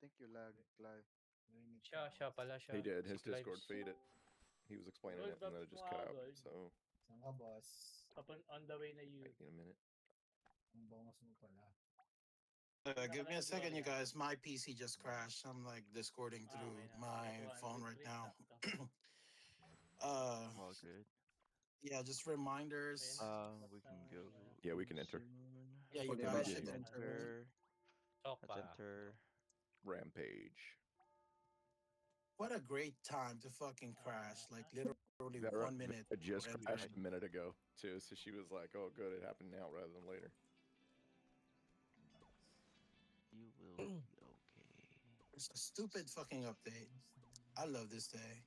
think you lagged, Clive. Siya pala siya. He did. Si His Discord Clives. faded. He was explaining Well, it and then it that's just cut mga out. good. So Saan ka, boss? On the way na you. wait a minute. Ang bongos mo pala. Give me a second, you guys. My PC just crashed. I'm like discording through Okay na. my Ito, phone right click now. tap. All good. Yeah, just reminders. We can go. Yeah, we can enter. soon. Yeah, you Okay, guys bye. should Let's enter. Talk Let's pa. enter. Rampage. What a great time to fucking crash! Like literally Vera, 1 minute. Vera just or crashed entering. a minute ago too, so she was like, "Oh, good, it happened now rather than later." You will be okay. It's a stupid fucking update. I love this day.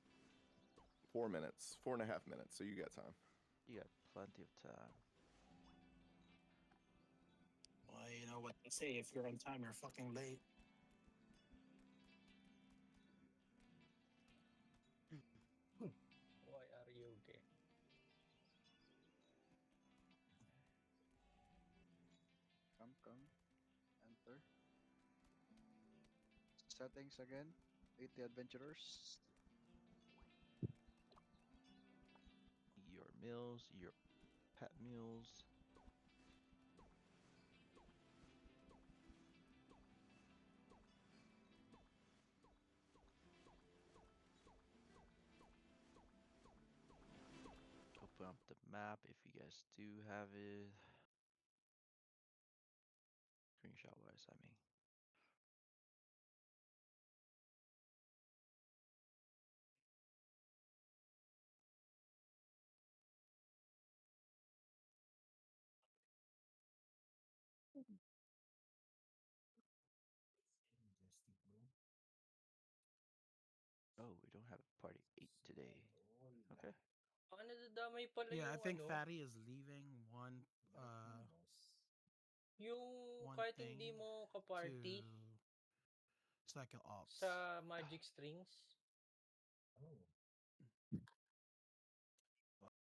4 minutes, 4.5 minutes. So you got time. You got plenty of time. Well, you know what they say: if you're on time, you're fucking late. Why are you okay? Come. Enter. Settings again. 80 adventurers. Your meals, your pet meals. Open up the map if you guys do have it. Screenshot wise, I mean. Majestic, bro. Oh, we don't have a party 8 today. Okay. Baka nadadamay pala Yeah, I yung think ano, Fatty is leaving one yung one kahit thing hindi mo to ka-party cycle ops. sa Magic Strings. Oh. Fuck,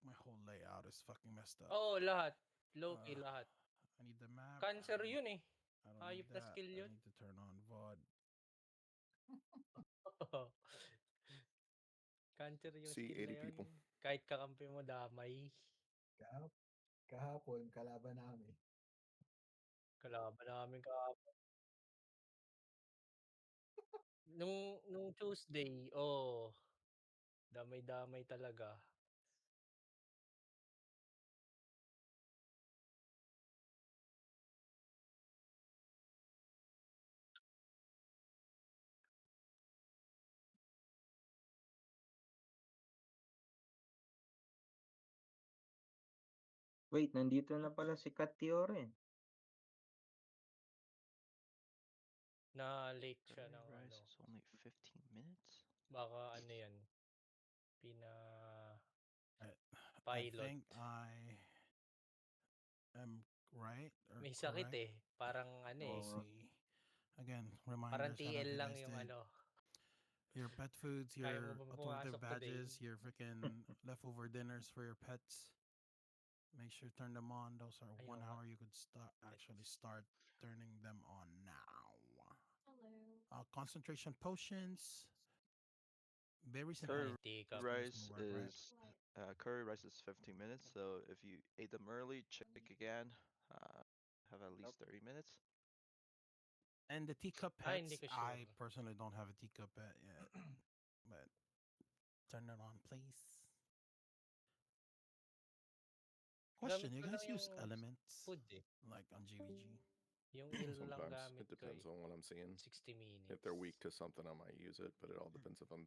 my whole layout is fucking messed up. Oo, lahat. Low-key Uh, lahat. I need the map. Cancer yun eh. I don't Hayop need na that. skill I yun. need to turn on VOD. Cancer yung See, skill na 80 yun. people. Kahit kakampi mo damay. Kahapon, kalaban namin. Kalaban namin kahapon. Nung Tuesday, damay-damay talaga. Wait, nandito na pala si Katioren. Na late siya Curry ng rice ano. is only 15 minutes. Baka ano yan. I Pilot. think I am right or May sakit correct. eh. Parang ano eh. Let's see. Again, Parang reminders. I don't know if TL you lang guys yung did. ano. Your pet foods, Kaya your mo ba authoritative pumasok today? badges, your freaking leftover dinners for your pets. Make sure to turn them on. Those are Ayaw 1 nga. hour. You could actually start turning them on now. Hello. Concentration potions. Very simple. Curry Mantika. rice Work, right? is curry rice is 15 minutes. So if you ate them early, check again. Have at least 30 minutes. And the teacup Hindi pets, ko sure. I personally don't have a teacup pet yet. But turn it on, please. Question, Gamit you ko guys lang use yung elements food eh. like on GVG? Yung il lang Sometimes gamit it ko depends eh. on what I'm seeing. 60 minutes. If they're weak to something, I might use it, but it all depends if I'm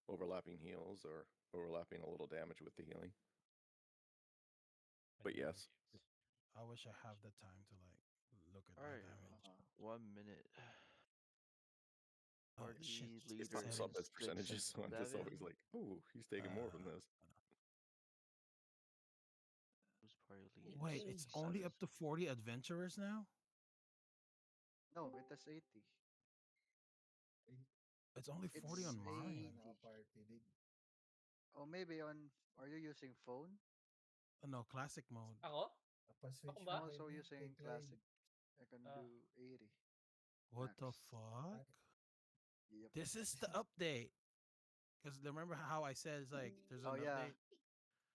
overlapping heals or overlapping a little damage with the healing. But yes, I wish I have the time to like look at All my right, damage. 1 minute. Oh, Party shit. it's leader not sub Settings. as percentages, so I'm just 67. always like, oh, he's taking more from this. Who's party leader? Wait, it's only up to 40 adventurers now? No, it has 80. It's only 40 on It's mine. 80. Oh, maybe on. Are you using phone? No, classic mode. Ako? Pa-switch Ako ba? mo I'm also kay using Clive. classic. I can do 80. What the Max. fuck? Yep. This is the update. Because remember how I said it's like there's Oh an yeah. update?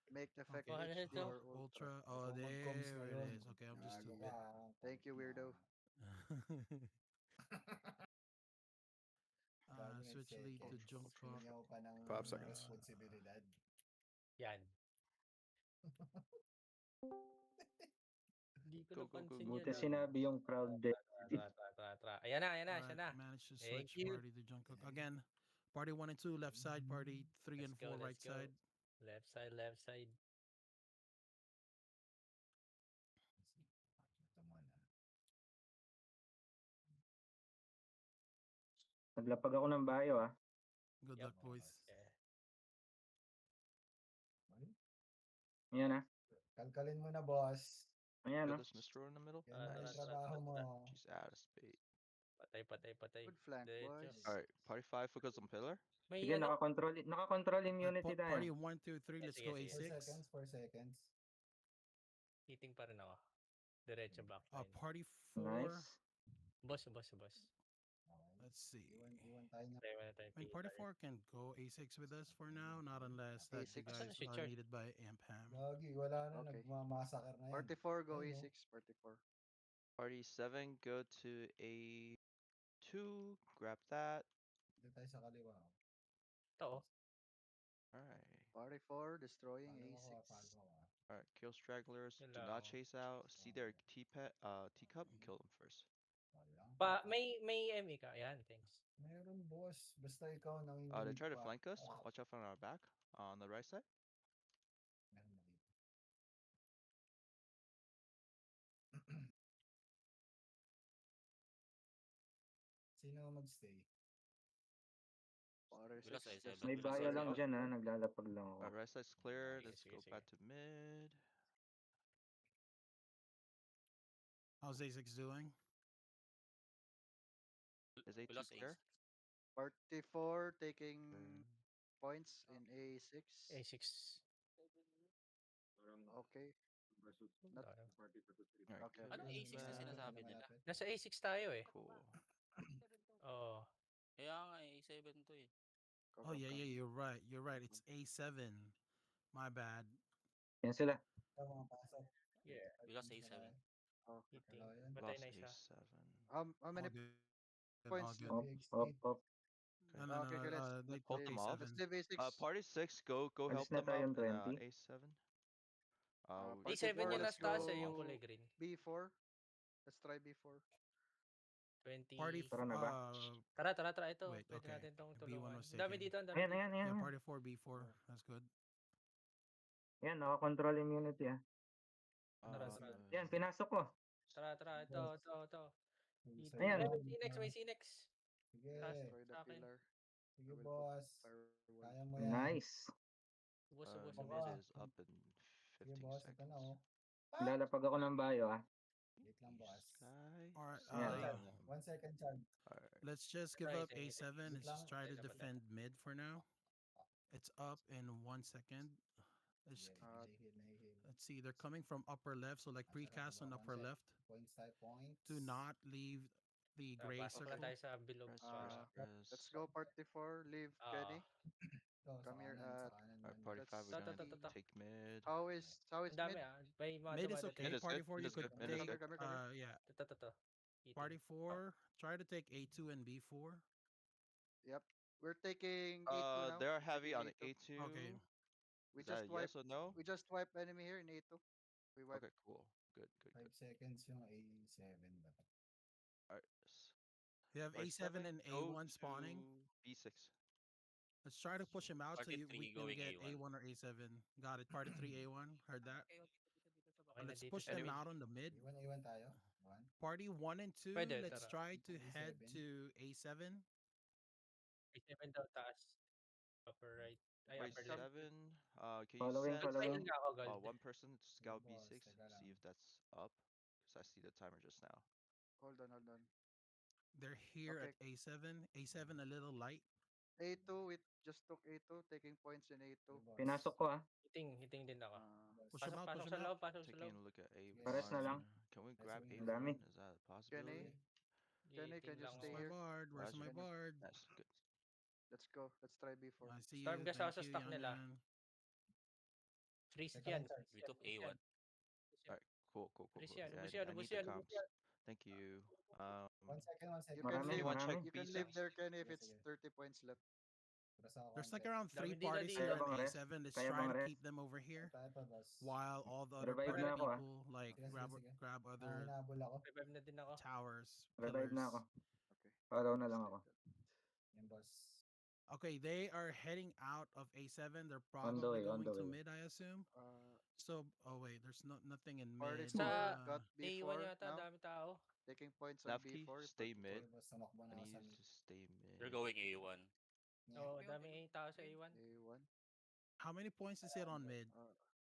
Make the effect Okay. Ano HD ito? or Ultra. ultra. Oh, Kung mag-comms na there yun. it is. Okay, I'm just Gago too ka. Thank you, weirdo. Gago Switch lead to nag-seconds. Jungkook. Binigyan ko pa ng 5 seconds. responsibilidad. Yan. Hindi ko Go, go, go, napansin go, yan. Buti go. sinabi yung crowd death. Tra. Ayan na, siya Alright, na. managed to Thank switch you. party to Jungkook. Again, party 1 and 2 left side, party 3 and 4 right Let's go. side. Left side. Ito muna. Naglapag ako ng bayo ah. Good Yup. luck, boys. Yeah. Ayan ah. Kalkalin mo na, boss. Ayan Got ah. this Mr. in the middle. Yan na yung Tara. trabaho mo. She's out of spade. Patay. Good flank, Diretso. boys. Alright, party 5 focus on pillar. May Sige, ano? nakakontrol immunity tayo. Party 1, 2, 3, let's Sige, go sige. 4 A6. seconds, 4 seconds. Hitting pa rin ako. Diretso backline. Party 4. Nice. Boss. Okay. Let's see. Iwan tayo na. Tayo na tayo. I mean, party 4 can go A6 with us for now, not unless that you A6. guys Asan si are Chart? needed by Ampam. Gagi, wala na. Okay. Nagmamassacre na yan. Party 4, go Ayun, A6. Party 4. Party 7 go to A2. Grab that. Dito tayo sa kaliwa. Ito oh. Alright. Party 4, destroying Follow A6. ko, follow ko. Alright, kill stragglers. Yun Do lang. not chase out. See their teacup. Kill them first. Pa, may ME ka. Yan, thanks. Meron, boss. Basta ikaw nang They try to flank us. Watch out from our back. On the right side. Meron na dito. Sino magstay? Party Bilas 6. ay seven. May Bilas bayo ay lang seven. dyan ah. Naglalapag lang ako. Alright, right side's clear. Sige, Let's sige, go sige. back to mid. How's A6 doing? Is A2 Bilas clear? Party 4, taking Mm. points in A6. A6. Okay. Not, Alright, okay. Ano clear A6 na that. sinasabi nila? Nasa A6 tayo eh. Cool. Oo. Kaya nga A7 to eh. Oh, yeah, you're right. You're right. It's A7. My bad. Yan sila. Ikaw mga pasok. Yeah. Bilas A7. Oh. Hitting. Hello, yan. Patay Lost na isa. A7. How many All good. points? All good. Up. No, no, Okay, no. okay, let's They hold took them off. Let's A7. leave A6. Party 6, go help Alis na them tayo out yung in 20. A7. Party A7 4, yung let's nasa taas eh, go yung kulay green. B4. Let's try B4. 20. Party Tara na ba? Tara. Ito. Wait, Pwede okay. natin tong The B1 tulungan. was Dami taken. dito, ang dami Ayan, dito. ayan, Yeah, ayan. party 4, B4. That's good. Yan, nakakontrol immunity ah. Tara. Yan, pinasok ko. Tara. Ito. Hitting. Ayan. May Cinex. Sige. Destroy the sa akin. pillar. Sige, I will put boss. firewall. Kaya mo yan. Nice. Ubus. Mid is up in Sige, 15 boss. Ito na, oh. seconds. Lalapag ako ng bayo ah. Wait lang, boss. Sky. Alright, Yeah. 1 second charge. Alright. let's just give Try up it, A7 and Wait lang. just try to Wait lang, defend mid for now. It's up in 1 second. Let's, Sige, nahihil. let's see, they're coming from upper left, so like precast on upper left. Points tayo, points. Do not leave the gray Pasok na circle. tayo sa bilog. Let's go party 4. Leave Kenny. Ito, sa Come here, kanan, sa kanan Alright, man. party 5, we're Ta- ta- gonna ta- ta- take mid. How is Ang dami mid? ah. May mga Mid is dumadaan. okay. Mid is Party good, 4 mid you is could good, mid is take. good. Come here. Yeah. Ito. Hitting. Party 4, try to take A2 and B4. Yep. We're taking A2 now. They're heavy on Taking A2. Okay. We Is that just a wiped. yes or no? We just wiped enemy here in A2. We wiped. Okay, cool. Good. 5 seconds yung A7 ba? Alright. You have Party A7 and go A1 spawning. to B6. Let's try to push him out so Party we 3 can going get A1. A1 or A7. Got it. Party 3 A1. Heard that. Okay na Let's dito push sa them mid. out on the mid. Iwan tayo. 1. Party 1 and 2. Pwede, Let's tara. try to head A7. to A7. A7 daw taas. Upper right. Ay, Party upper Come. left. 7. Can you Following, send following. Nag-final na ako, Gold. one person to scout boss, B6? teka lang. See if that's up. Because I see the timer just now. Hold on. They're here Okay. at A7. A7 a little light. A2. We just took A2. Taking points in A2. Pinasok ko ah. Hitting din ako. Push him out, Pasok push sa him loob, out. pasok sa Taking loob. a look at A1. Pares na lang. Can we Let's grab win. A1? Dami. Is that a possibility? Kenny, can Eating you lang stay Where's my here? bard? Where's Nice. my Kenny, bard? Nice. Good. let's go. Let's try B4. I see Storm you. gas Thank sa you, stock nila. Yan. Freeze Teka yan. lang, Charles. We took A1. Alright, cool. Freeze Yeah, yan. Ubus yan. I Ubus need the yan. comps. Thank you. 1 second, 1 You second. can Marami, leave. Anyone check marami. You can B7? leave there, Kenny, if Sige, it's sige. 30 points left. Atras ako There's like konti. around Dami 3 dito, parties dito. here Kaya bang in rest? A7. Let's Kaya try bang to rest? keep them over here Ito, boss. while all the other Revive party na ako, ah. people like Sige, grab sige. grab other Nahabol ako. Revive na din ako. towers, Revive na pillars. ako. Okay. Follow na lang Just ako. like that. Yan, boss. Okay, they are heading out of A7. They're On the probably way, on going the to way. mid, I assume. Uh, Oh wait, there's nothing in Party mid. Sa got A1 B4 yata, now. dami tao. Taking points on Navki, B4. stay Party mid. Sige, boss. Tumakbo I na ako need sa you to stay mid. You're going A1. Oo, daming tao sa A1. A1. How many points is it on mid?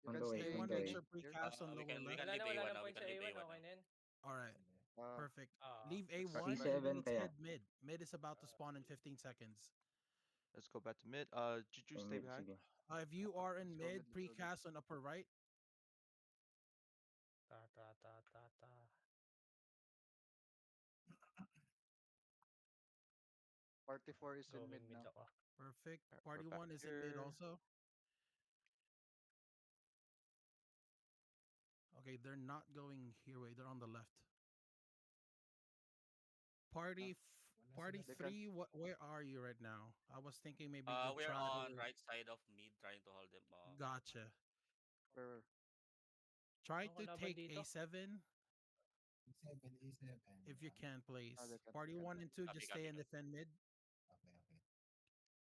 You On can the way, stay, A1 on the makes way. your Kenny. Here. precast on We lower can left. Wala na, leave wala A1 na now. We points can sa leave A1. A1 Okay now. na yun. All right, Uh, perfect. Ah, Leave let's A1 try. and C7 let's kaya. head mid. Mid is about to spawn in 15 seconds. Let's go back to mid. Juju, Stay stay mid, behind. sige. If you are in Let's go mid, mid, let's go mid. precast on upper right. Ta. Party 4 is in Going mid mid now. ako. Perfect. Alright, Party we're back 1 is in mid here. also. Okay, they're not going here. Wait, they're on the left. Party Wala party sila. They can- 3. Where are you right now? I was thinking maybe We're try on to. right side of mid, trying to hold them off. Gotcha. Where? Try Ang to kalaban take dito. A7 A7, A7. if you can, please. they can, Party they can. 1 and 2 Copy, just stay copy, and copy. defend mid. Okay, okay.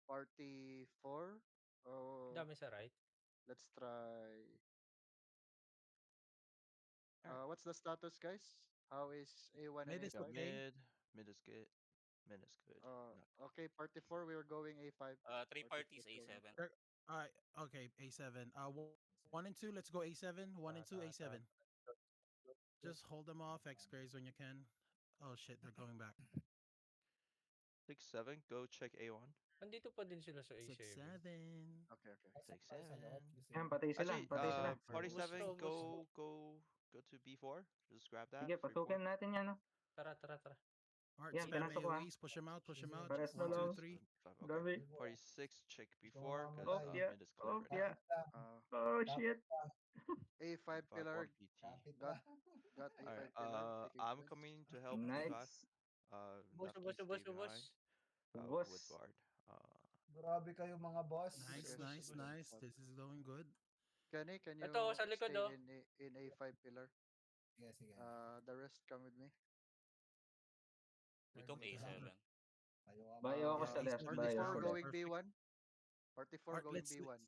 Party 4? Oh, Dami sa right. let's try. Alright. What's the status, guys? How is A1 and Mid is Got A5? okay. mid. Mid is good. Mid is good. Not Okay, party 4, we are going A5. Three Party parties 4 going. A7. Alright, okay, A7. 1 and 2, let's go A7. 1 and 2, A7. Just hold them off, X-Grays when you can. Oh shit, they're going back. 6-7. Go check A1. Nandito pa din sila sa 6, A7. 7. Okay. Pasok tayo sa loob. 6-7. Yan, patay sila. Actually, Patay sila. party Ubus 7, to, ubus. go to B4. Just grab that. Sige, free pasukin point. natin yan. No? Tara. Alright, Yan, spam pinasok ko, ah. AoEs. Push them out, push them out. Pares 1, na 2, lang. 3. Okay. Dami. Party 6, check B4 Go, because Oh, yeah. mid is clear Oh, right yeah. Oh, shit. A5 now. pillar. 5-1 PT. Kapit Got ba? Got A5 Alright, pillar. Taking I'm points. coming to help B5. Nice. Ubus. Nafki, stay behind. Ubus. With guard. Grabe kayo mga boss. Nice, Yes, nice, yes. nice. This is going good. Kenny, can you Ito, sa likod, stay oh. in A5 pillar? Sige, sige. The rest come with me. We took A7. Bayo ako Yeah, sa left. A7 Party Bayo 4 sa going left. B1. Party 4 Alright, going let's B1.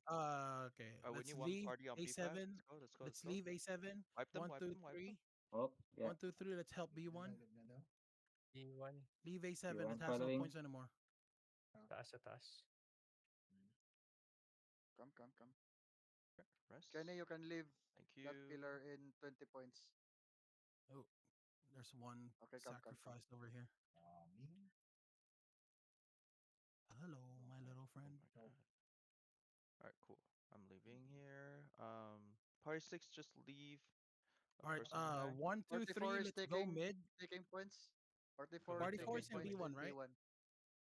okay. We Let's need one leave party on B5. A7. Let's go. Let's leave A7. Wipe them, 1, wipe 2, them, wipe 3. them. Oh, yeah. 1, 2, 3. Let's help B1. B1. Leave A7. B1 It has no following. points anymore. Taas sa taas. Come. Rest. Kenny, you can leave Thank that you. pillar in 20 points. There's one Okay, come. sacrifice over here. Hello, my little friend. Oh my God. Alright, cool. I'm leaving here. Party 6, just leave. a Alright, person behind. 1, 2, Party 3. 4 is Let's go taking- mid. Taking points. Party 4 Party is 4 taking is in points B1, in right? B1.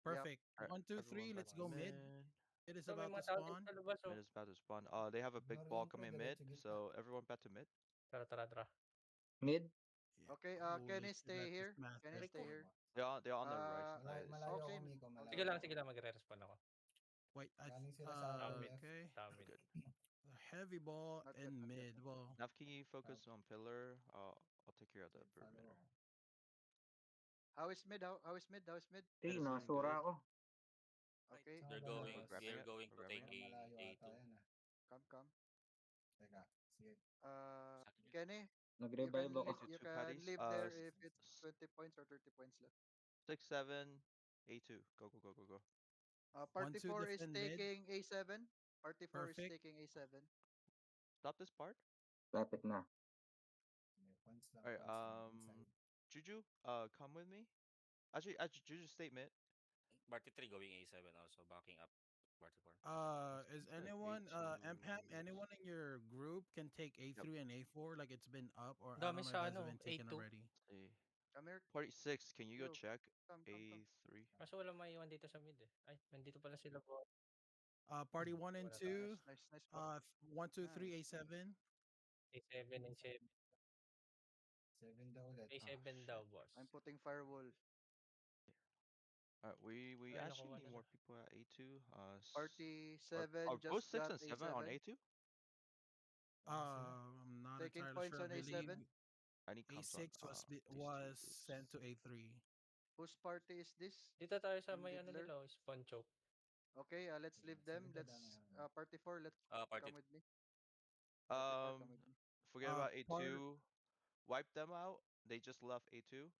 Perfect. Alright, 1, 2, 3. everyone Let's back go to mid. It is So, may about to mga tao dito spawn. sa labas, oh. Mid is about to spawn. They have a big ball coming mid, so everyone back to mid. Tara. Mid. Okay, Holy Kenny, shit, stay that is here. massive. Kenny, stay here. They're on the right side. Malayo Okay. ako, Miko. Malayo. Sige lang, magre-respond ako. Wait, Galing sila sa left. okay. Tama. Good. The heavy ball Not yet, and not yet. mid. Well, Nav, can you focus on pillar? I'll take care of the perimeter. How is mid? How is mid? How is mid? Hey, Medicine nasura good. ako. Okay. Saan They're ba going. labas? Grabbing They're it? going We're to grabbing take it? Malayo A2. ata yan ah. Come. Teka, sige. Kenny, you Nag-revive can, ako. leave, you Two can patties. leave there if it's 20 points or 30 points left. 6-7, A2. Go. Party 1, 2 4 is defend mid. taking A7. Party 4 is Perfect. taking A7. Stop this part. Lapit na. May points lang. Alright, points lang inside. Juju, come with me. Actually, Juju statement. Party 3 going A7 also, backing up Party 4. Is Like anyone, A2. MPAM, anyone in your group can take A3 and A4 like it's been up, or I Dami don't know if sa that's ano, been taken A2. already. See. Come here. Party 6, can you go Yo, check come. A3? Kaso walang maiwan dito sa mid eh. Ay, nandito pala sila boss. Party 1 and Wala 2. Nice spot. 1, 2, 3, Nice. A7. A7 and 7. 7 daw ulit. A7 shit. daw, boss. I'm putting firewall. Alright, we Ay, actually nakuha need na more siya. people at A2. Party Are 7 both just 6 got and 7 on A7. A2? I'm not Taking entirely points sure. I on believe A7. I need comps on A6 was these two was dudes. sent to A3. Whose party is this? Dito tayo sa Yung may ano Diddler? nila, oh, spawn choke. Okay, let's leave them. Let's party 4. Let's Party come with me. Party 4, come with me. Forget Uh, about A2. Wipe them out. They just left A2.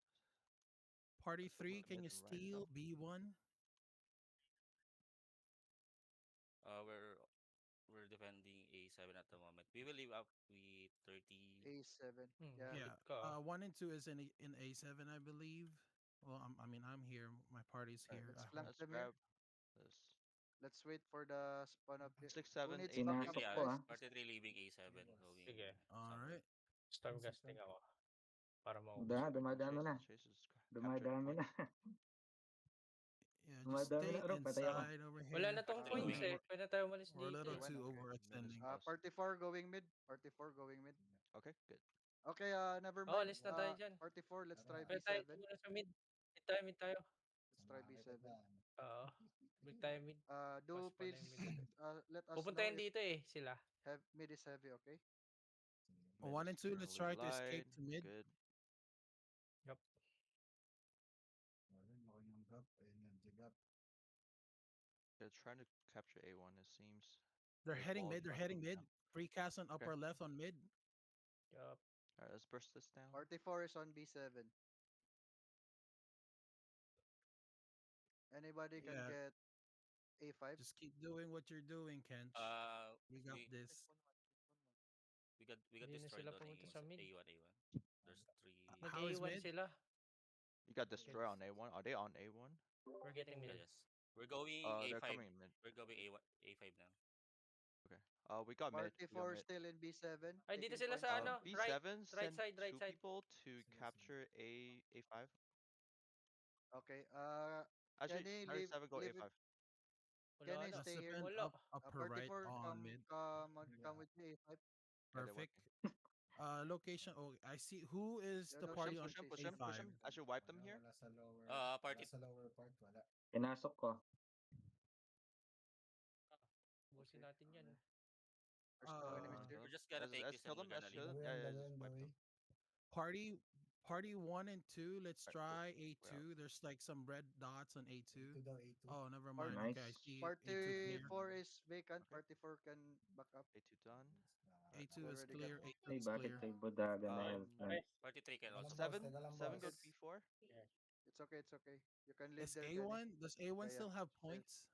Party Let's put 3, can mid you and right steal them. B1? We're defending A7 at the moment. We will leave up with 30. A7. Hmm, Yeah. Yeah. good ka. 1 and 2 is in A7, I believe. Well, I'm here. My party's Alright, here. let's I flank hope. Let's them here. grab this. Let's wait for the spawn up here. 6, Who 7, needs 8. backup, Pinasok ko guys? Party 3 leaving A7. Going Sige. All somewhere. right. Storm casting ako. Para maubos. Dumadami na. Chase is captured Dumadami point. na. Yeah, just Dumadami stay na. Patay ako. inside over here. Wala na tong Ah, points going eh. Pwede na tayo umalis We're a dito little eh. too Okay. overextending. Party 4 going mid. Party 4 going mid. Okay, good. Okay, never Oh, mind. alis na tayo dyan. Party 4, let's try Pwede tayo B7. muna sa mid. Mid tayo. Let's try B7. Oo. Mid tayo mid. Do Mas pa na please yung mid. let us Pupunta know yan if dito eh, sila. mid is heavy, okay? Mid 1 is and 2, let's clearly try to escape light. to mid. Good. Yup. They're trying to capture A1, it seems. They're There's heading walls mid. They're up. heading mid. Precast on upper left on mid. Yup. Alright, let's burst this down. Party 4 is on B7. Anybody can Yeah. get A5? Just keep doing what you're doing, Kench. We got this. We got Hindi na destroyed sila on pumunta sa mid. A1. There's 3. How is Nag-A1 mid? sila. You got destroyed on A1. Are they on A1? We're getting mid. Yes. We're going They're A5. coming mid. We're going A5 now. Okay. We got mid. Party We got 4 mid. still in B7. Ay, dito taking sila points sa on- ano? Right. B7 right send side, right two side. people to capture A5. Okay. Actually, Kenny, Party leave 7 go leave A5. it. Wala Kenny, na. stay here. Discipline Wala. upper Party right 4, on mid. come with me A5. Yeah, they're Perfect. working. Location. Oh, I see. Who is Yeah, the no, party push on him, Push him, A5? push him. I should wipe them here. Party- Sa lower part, wala. Pinasok ko. Busin natin yan. There's no enemies Uh, here. We're just gonna take Let's this kill and them. we're Let's gonna kill leave. them. Yeah, just wipe them. Party 1 and 2. Let's Alright, try cool. A2. There's like some red dots on A2. A2 daw, A2. Oh, never mind. Nice. Okay, I see A2 Party clear. 4 is vacant. Okay. Party 4 can back up. A2 done. A2 They is already clear. got- A2 Ay, is bakit clear. kay Bodaga na health na? Okay. Party 3 can also. Teka lang, boss, 7 teka lang, 7 go boss. to B4. It's okay, it's okay. You can leave Is there, Kenny. A1? Does A1 Yeah, still have Safe. points?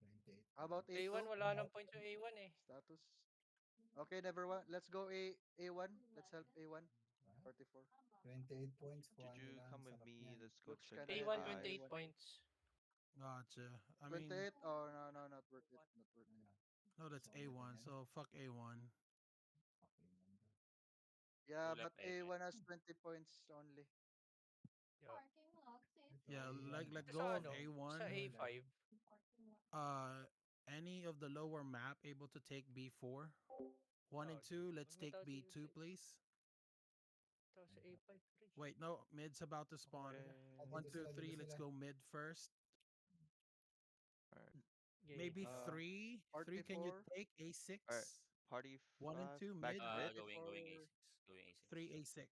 28. How about A2? A1, wala nang points yung A1 eh. Status. Okay, never mind. Let's go A1. Let's help A1. Party 4. 28 points. kuha Juju, nila, come ang with sarap me. niyan. Let's go Looks check kinda A1, heavy. 28 points. Gotcha. I mean, 28? Oh, no, not worth it. Not worth it. no, that's A1. So fuck A1. Yeah, Two but left, eh. A1 has 20 points only. Yup. Yeah, let Ito go sa of ano? A1. Sa A5. Any of the lower map able to take B4? 1 and 2, let's take B2, please. Ito sa A5. Rich. Wait, no, mid's about to spawn. Okay. 1, 2, Dito 3, let's sila. go mid first. Alright. Yeah. Maybe Uh, 3. party 3, can you 4? take A6? Alright. Party 1 and 5. 2 Back mid. mid. Going four. A6. Going A6. 3 A6.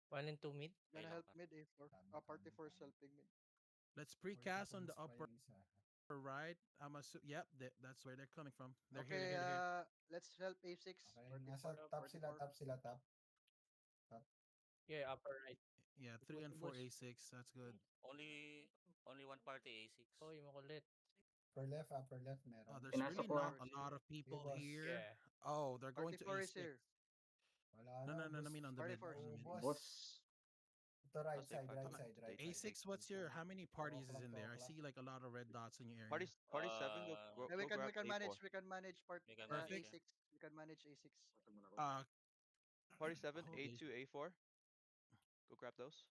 1 and 2 mid. Gonna Kailangan help pa. mid A4. Party 4 is helping mid. Let's precast on the upper right. I'm assuming, yep, that's where they're coming from. They're Okay, here. let's help A6. Okay, Party nasa 4. top Party sila, 4. top sila, top. Yeah, upper right. Yeah, 3 and 4 boss. A6. That's good. Only one party A6. Oh, yung makulit. Upper left, meron. Oh, there's Pinasok really ko, not ah. a lot of people boss. here. Yeah. Oh, they're going Party to 4 A6. is here. Wala No, na, I mean on the Party mid. 4 on the is mid. boss. Boss. Ito right Let's say side, five right to side, right eight. side. A6, what's your, how many parties is o'clock, in there? I 2 see like a lot of red dots in your area. Party 7 go, Uh, go, Yeah, we go can grab manage. A4. We can manage We can manage, Perfect. A6. We can manage A6. Uh, Party 7 holy A2 A4. Go grab those.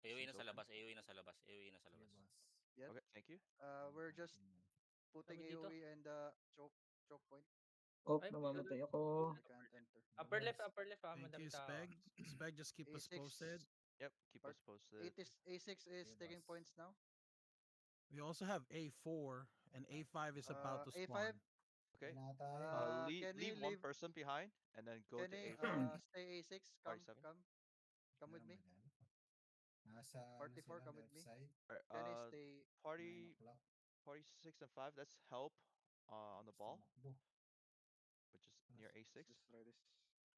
AOE na Seems sa open. labas, AOE na sa labas, AOE na sa labas. Yep. Okay, thank you. We're just putting Kami dito. AoE and the choke point. Oh, Ay, namamatay ako. We can't enter. Upper left, ah. Thank Madaming you, tao. Speg. Speg, just keep us A6 posted. Yep, keep Part- us posted. A6 is taking points now. We also have A4 and A5 is about to A5. spawn. Okay. Can we Leave one leave? person behind and then go Can to we A5. stay A6? Come, 47. come with me. Nasa, ano 44, sila, come with left me. side, Alright, Can I 9 stay? party o'clock. 6 and 5. Let's help on the ball, Tumakbo. which is near Let's A6. just try this.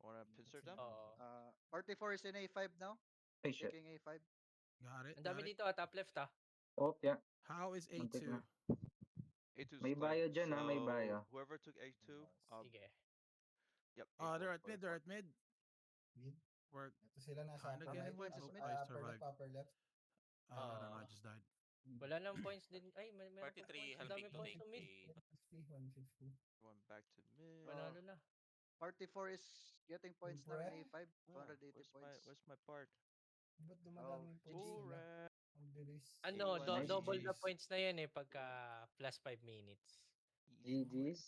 Wanna Ikot pincer sila. them? Oo. RT4 is in A5 now. Ay, shit. Taking A5. Got it. Ang Got dami it. dito, top left, ah. Oh, yeah. How is Muntik A2? na. A2 is May clear. bio dyan, may So, bio. whoever took A2, Sige. yep. They're A4, at mid. They're at mid. Mid. We're Ito sila nasa kinda upper getting right. points is oh, mid. I Upper left, survived. upper left. I don't know. I Oo. just died. Wala nang points din. Ay, meron pa 43 points. Ang helping dami to points take to mid. A. 150. One back to mid. Panalo na. RT4 is getting points now in Pre? A5. Ah, 280 points. where's my part? Ba't dumadami yung points GG. nila? Alright. Ang bilis. Ano, Nice. double the GG's. points na yan eh pagka plus 5 minutes. Easy. GG's.